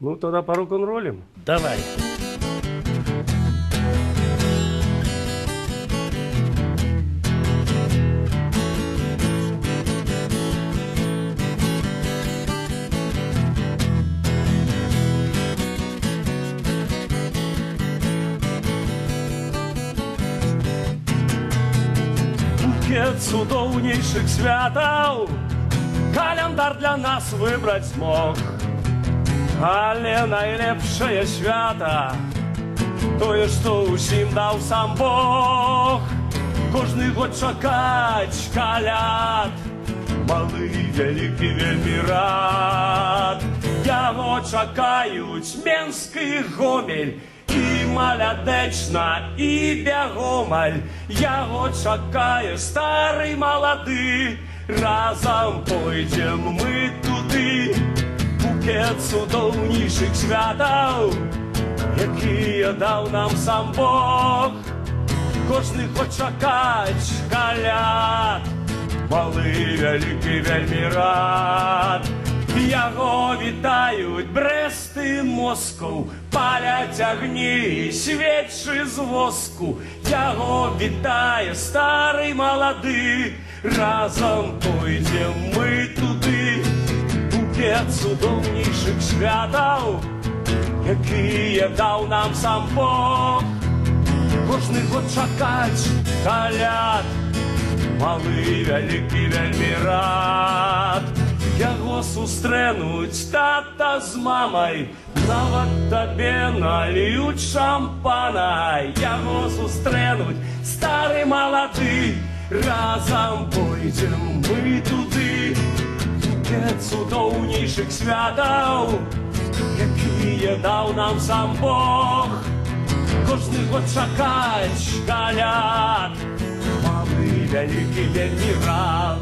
Ну, тогда по рок-н-роллям. Давай. Букет цудоўнейшых святаў каляндар для нас выбраць смог. Але найлепшае свята тое, што ўсім даў сам Бог. Кожны год чакаць каляд, малы, вялікі, вельмі рад. Яго чакаюць Менск і Гомель, і Малядэчна, і Бягомаль. Яго чакае стары, малады, разам пойдзем мы туды. Букет цудоўнейшых святаў, якія даў нам сам Бог. Кожны хоча чакаць каляд, малы, вялікі, вельмі рад. Яго вітаюць Брэст і Москоў, паляць агні і свечы з воску. Яго вітае стары, малады, разам пойдзем мы туды. Букет цудоўнейшых святаў, якія даў нам сам Бог. Кожны год чакаць каляд, малы, вялікі, вельмі рад. Яго сустрэнуць тата з мамай, нават табе наліюць шампана. Яго сустрэнуць стары, малады, разам пойдзем мы туды. Букет цудоўнейшых святаў, якія даў нам сам Бог. Кожны год чакаць каляд, малы, вялікі, вельмі рад.